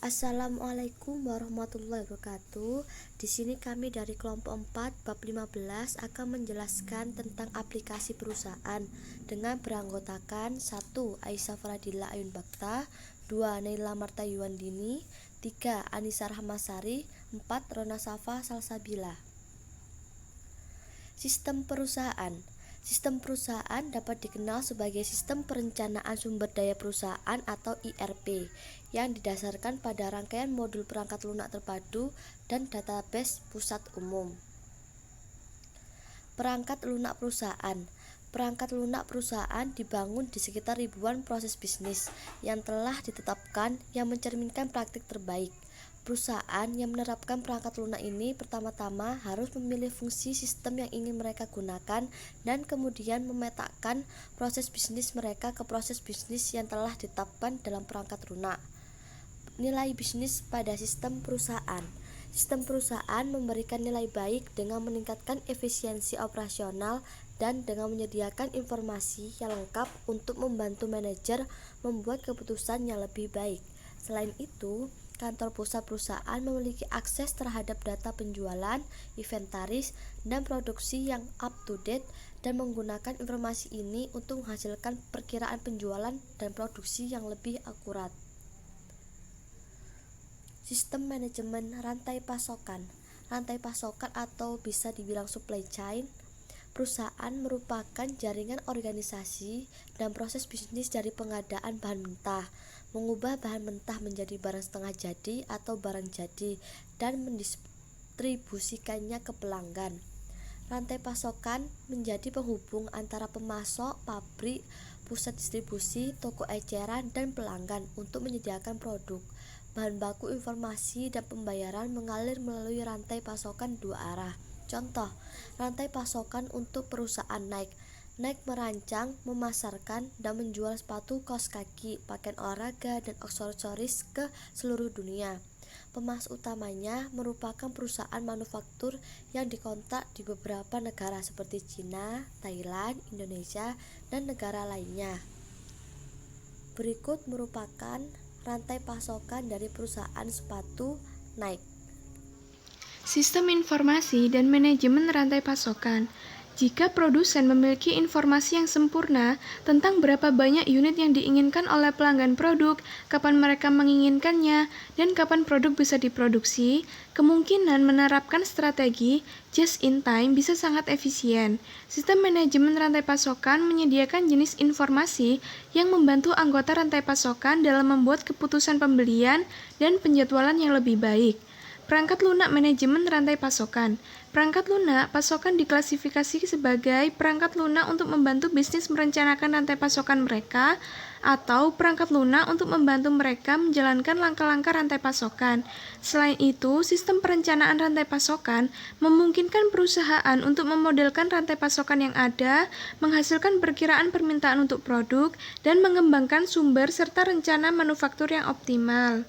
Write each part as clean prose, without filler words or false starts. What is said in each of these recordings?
Assalamualaikum warahmatullahi wabarakatuh. Di sini kami dari kelompok 4 bab 15 akan menjelaskan tentang aplikasi perusahaan dengan beranggotakan 1. Aisyah Faradila Ayun Bakta, 2. Naila Marta Yuwandini, 3. Anissa Rahmasari, 4. Rona Safa Salsabila. Sistem perusahaan. Sistem perusahaan dapat dikenal sebagai sistem perencanaan sumber daya perusahaan atau IRP yang didasarkan pada rangkaian modul perangkat lunak terpadu dan database pusat umum. Perangkat lunak perusahaan. Perangkat lunak perusahaan dibangun di sekitar ribuan proses bisnis yang telah ditetapkan yang mencerminkan praktik terbaik. Perusahaan yang menerapkan perangkat lunak ini pertama-tama harus memilih fungsi sistem yang ingin mereka gunakan dan kemudian memetakan proses bisnis mereka ke proses bisnis yang telah ditetapkan dalam perangkat lunak. Nilai bisnis pada sistem perusahaan. Sistem perusahaan memberikan nilai baik dengan meningkatkan efisiensi operasional dan dengan menyediakan informasi yang lengkap untuk membantu manajer membuat keputusan yang lebih baik. Selain itu, kantor pusat perusahaan memiliki akses terhadap data penjualan, inventaris, dan produksi yang up-to-date dan menggunakan informasi ini untuk menghasilkan perkiraan penjualan dan produksi yang lebih akurat. Sistem manajemen rantai pasokan. Rantai pasokan atau bisa dibilang supply chain. Perusahaan merupakan jaringan organisasi dan proses bisnis dari pengadaan bahan mentah, mengubah bahan mentah menjadi barang setengah jadi atau barang jadi, dan mendistribusikannya ke pelanggan. Rantai pasokan menjadi penghubung antara pemasok, pabrik, pusat distribusi, toko eceran, dan pelanggan untuk menyediakan produk. Bahan baku, informasi, dan pembayaran mengalir melalui rantai pasokan dua arah. Contoh, rantai pasokan untuk perusahaan Nike. Nike merancang, memasarkan, dan menjual sepatu, kaos kaki, pakaian olahraga, dan aksesoris ke seluruh dunia. Pemasok utamanya merupakan perusahaan manufaktur yang dikontrak di beberapa negara seperti Cina, Thailand, Indonesia, dan negara lainnya. Berikut merupakan rantai pasokan dari perusahaan sepatu Nike. Sistem informasi dan manajemen rantai pasokan. Jika produsen memiliki informasi yang sempurna tentang berapa banyak unit yang diinginkan oleh pelanggan produk, kapan mereka menginginkannya, dan kapan produk bisa diproduksi, kemungkinan menerapkan strategi just in time bisa sangat efisien. Sistem manajemen rantai pasokan menyediakan jenis informasi yang membantu anggota rantai pasokan dalam membuat keputusan pembelian dan penjadwalan yang lebih baik. Perangkat lunak manajemen rantai pasokan. Perangkat lunak pasokan diklasifikasi sebagai perangkat lunak untuk membantu bisnis merencanakan rantai pasokan mereka atau perangkat lunak untuk membantu mereka menjalankan langkah-langkah rantai pasokan. Selain itu, sistem perencanaan rantai pasokan memungkinkan perusahaan untuk memodelkan rantai pasokan yang ada, menghasilkan perkiraan permintaan untuk produk, dan mengembangkan sumber serta rencana manufaktur yang optimal.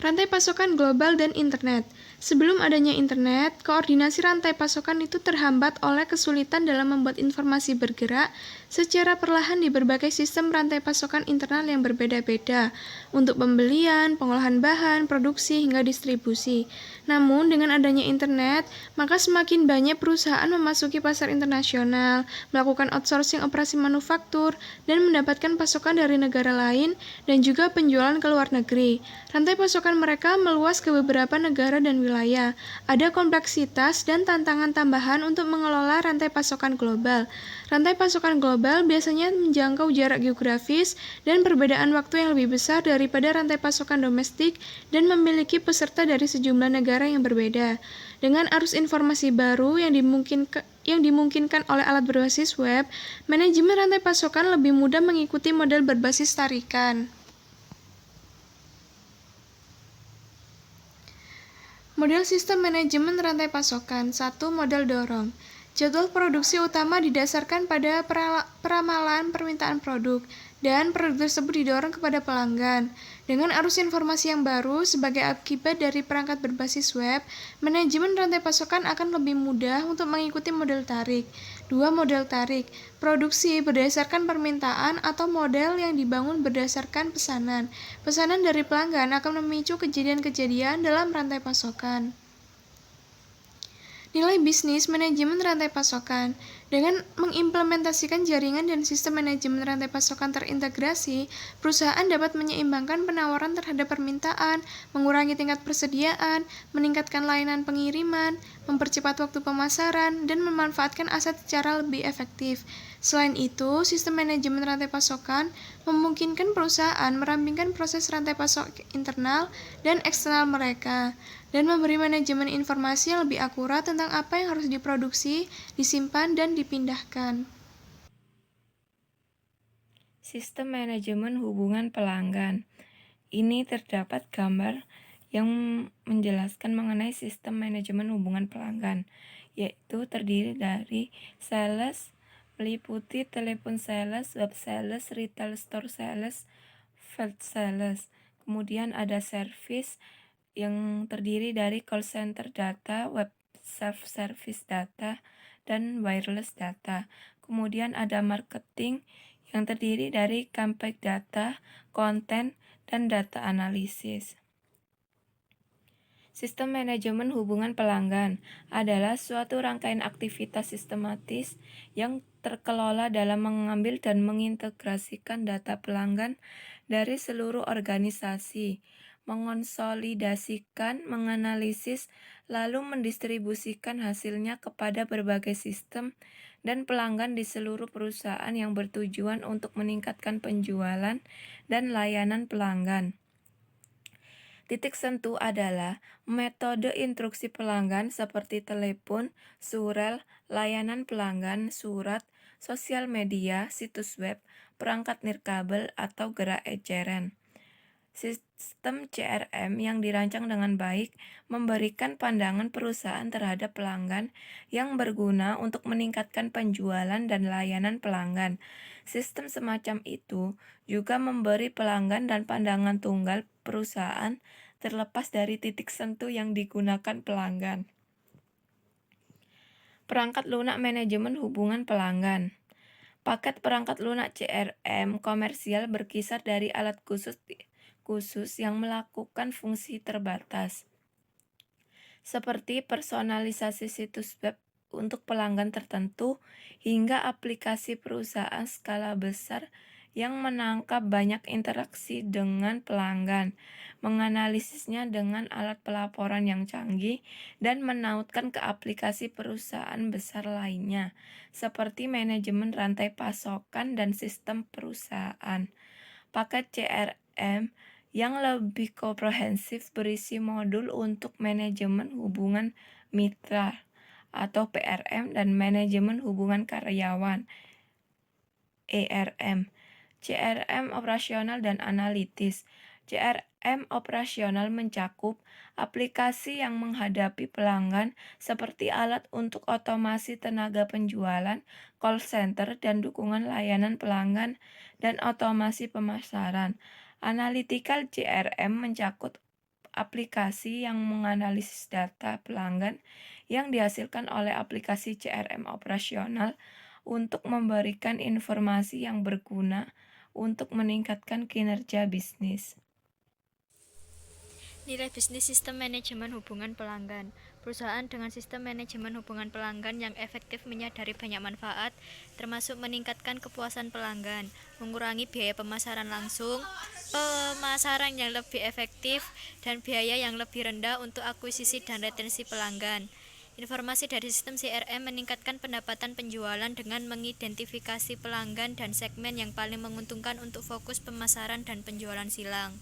Rantai pasokan global dan internet. Sebelum adanya internet, koordinasi rantai pasokan itu terhambat oleh kesulitan dalam membuat informasi bergerak secara perlahan di berbagai sistem rantai pasokan internal yang berbeda-beda untuk pembelian, pengolahan bahan, produksi, hingga distribusi. Namun, dengan adanya internet, maka semakin banyak perusahaan memasuki pasar internasional, melakukan outsourcing operasi manufaktur, dan mendapatkan pasokan dari negara lain dan juga penjualan ke luar negeri. Rantai pasokan mereka meluas ke beberapa negara dan wilayah. Ada kompleksitas dan tantangan tambahan untuk mengelola rantai pasokan global. Rantai pasokan global biasanya menjangkau jarak geografis dan perbedaan waktu yang lebih besar daripada rantai pasokan domestik dan memiliki peserta dari sejumlah negara yang berbeda. Dengan arus informasi baru yang dimungkinkan oleh alat berbasis web, manajemen rantai pasokan lebih mudah mengikuti model berbasis tarikan. Model sistem manajemen rantai pasokan. 1. Model dorong. Jadwal produksi utama didasarkan pada peramalan permintaan produk. dan produk tersebut didorong kepada pelanggan. Dengan arus informasi yang baru sebagai akibat dari perangkat berbasis web, manajemen rantai pasokan akan lebih mudah untuk mengikuti model tarik. Dua model tarik, produksi berdasarkan permintaan atau model yang dibangun berdasarkan pesanan. Pesanan dari pelanggan akan memicu kejadian-kejadian dalam rantai pasokan. Nilai bisnis manajemen rantai pasokan. Dengan mengimplementasikan jaringan dan sistem manajemen rantai pasokan terintegrasi, perusahaan dapat menyeimbangkan penawaran terhadap permintaan, mengurangi tingkat persediaan, meningkatkan layanan pengiriman, mempercepat waktu pemasaran, dan memanfaatkan aset secara lebih efektif. Selain itu, sistem manajemen rantai pasokan memungkinkan perusahaan merampingkan proses rantai pasok internal dan eksternal mereka, dan memberi manajemen informasi yang lebih akurat tentang apa yang harus diproduksi, disimpan, dan dipindahkan. Sistem manajemen hubungan pelanggan. Ini terdapat gambar yang menjelaskan mengenai sistem manajemen hubungan pelanggan, yaitu terdiri dari sales, meliputi telepon sales, web sales, retail store sales, field sales. Kemudian ada service yang terdiri dari call center data, web self-service data, dan wireless data. Kemudian ada marketing yang terdiri dari campaign data, konten, dan data analisis. Sistem manajemen hubungan pelanggan adalah suatu rangkaian aktivitas sistematis yang terkelola dalam mengambil dan mengintegrasikan data pelanggan dari seluruh organisasi, mengonsolidasikan, menganalisis, lalu mendistribusikan hasilnya kepada berbagai sistem dan pelanggan di seluruh perusahaan yang bertujuan untuk meningkatkan penjualan dan layanan pelanggan. Titik sentuh adalah metode instruksi pelanggan seperti telepon, surel, layanan pelanggan, surat, sosial media, situs web, perangkat nirkabel, atau gerak eceran. Sistem CRM yang dirancang dengan baik memberikan pandangan perusahaan terhadap pelanggan yang berguna untuk meningkatkan penjualan dan layanan pelanggan. Sistem semacam itu juga memberi pelanggan dan pandangan tunggal perusahaan terlepas dari titik sentuh yang digunakan pelanggan. Perangkat lunak manajemen hubungan pelanggan. Paket perangkat lunak CRM komersial berkisar dari alat khusus yang melakukan fungsi terbatas, seperti personalisasi situs web untuk pelanggan tertentu, hingga aplikasi perusahaan skala besar yang menangkap banyak interaksi dengan pelanggan, menganalisisnya dengan alat pelaporan yang canggih, dan menautkan ke aplikasi perusahaan besar lainnya, seperti manajemen rantai pasokan dan sistem perusahaan. Paket CRM yang lebih komprehensif berisi modul untuk manajemen hubungan mitra atau PRM dan manajemen hubungan karyawan ERM, CRM operasional dan analitis. CRM operasional mencakup aplikasi yang menghadapi pelanggan seperti alat untuk otomasi tenaga penjualan, call center, dan dukungan layanan pelanggan, dan otomasi pemasaran. Analytical CRM mencakup aplikasi yang menganalisis data pelanggan yang dihasilkan oleh aplikasi CRM operasional untuk memberikan informasi yang berguna untuk meningkatkan kinerja bisnis. Nilai bisnis sistem manajemen hubungan pelanggan. Perusahaan dengan sistem manajemen hubungan pelanggan yang efektif menyadari banyak manfaat, termasuk meningkatkan kepuasan pelanggan, mengurangi biaya pemasaran langsung, pemasaran yang lebih efektif, dan biaya yang lebih rendah untuk akuisisi dan retensi pelanggan. Informasi dari sistem CRM meningkatkan pendapatan penjualan dengan mengidentifikasi pelanggan dan segmen yang paling menguntungkan untuk fokus pemasaran dan penjualan silang.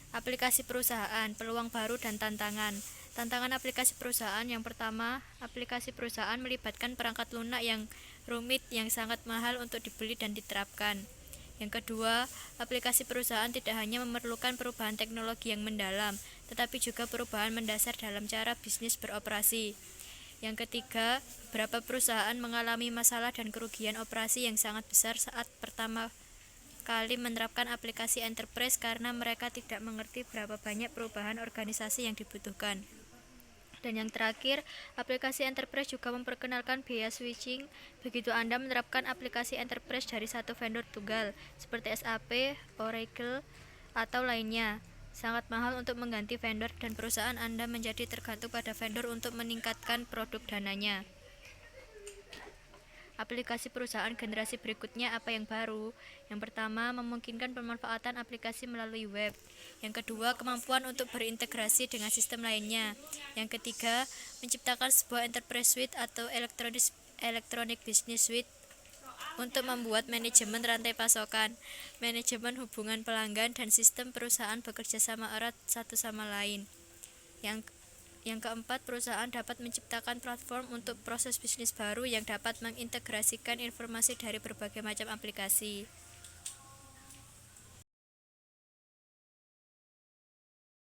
Aplikasi perusahaan, peluang baru dan tantangan. Tantangan aplikasi perusahaan. Yang pertama, aplikasi perusahaan melibatkan perangkat lunak yang rumit yang sangat mahal untuk dibeli dan diterapkan. Yang kedua, aplikasi perusahaan tidak hanya memerlukan perubahan teknologi yang mendalam, tetapi juga perubahan mendasar dalam cara bisnis beroperasi. Yang ketiga, beberapa perusahaan mengalami masalah dan kerugian operasi yang sangat besar saat pertama kali menerapkan aplikasi enterprise karena mereka tidak mengerti berapa banyak perubahan organisasi yang dibutuhkan. Dan yang terakhir, aplikasi enterprise juga memperkenalkan biaya switching. Begitu Anda menerapkan aplikasi enterprise dari satu vendor tunggal, seperti SAP, Oracle, atau lainnya, sangat mahal untuk mengganti vendor dan perusahaan Anda menjadi tergantung pada vendor untuk meningkatkan produk dananya. Aplikasi perusahaan generasi berikutnya apa yang baru? Yang pertama, memungkinkan pemanfaatan aplikasi melalui web. Yang kedua, kemampuan untuk berintegrasi dengan sistem lainnya. Yang ketiga, menciptakan sebuah enterprise suite atau electronic business suite untuk membuat manajemen rantai pasokan, manajemen hubungan pelanggan, dan sistem perusahaan bekerja sama erat satu sama lain. Yang keempat, perusahaan dapat menciptakan platform untuk proses bisnis baru yang dapat mengintegrasikan informasi dari berbagai macam aplikasi.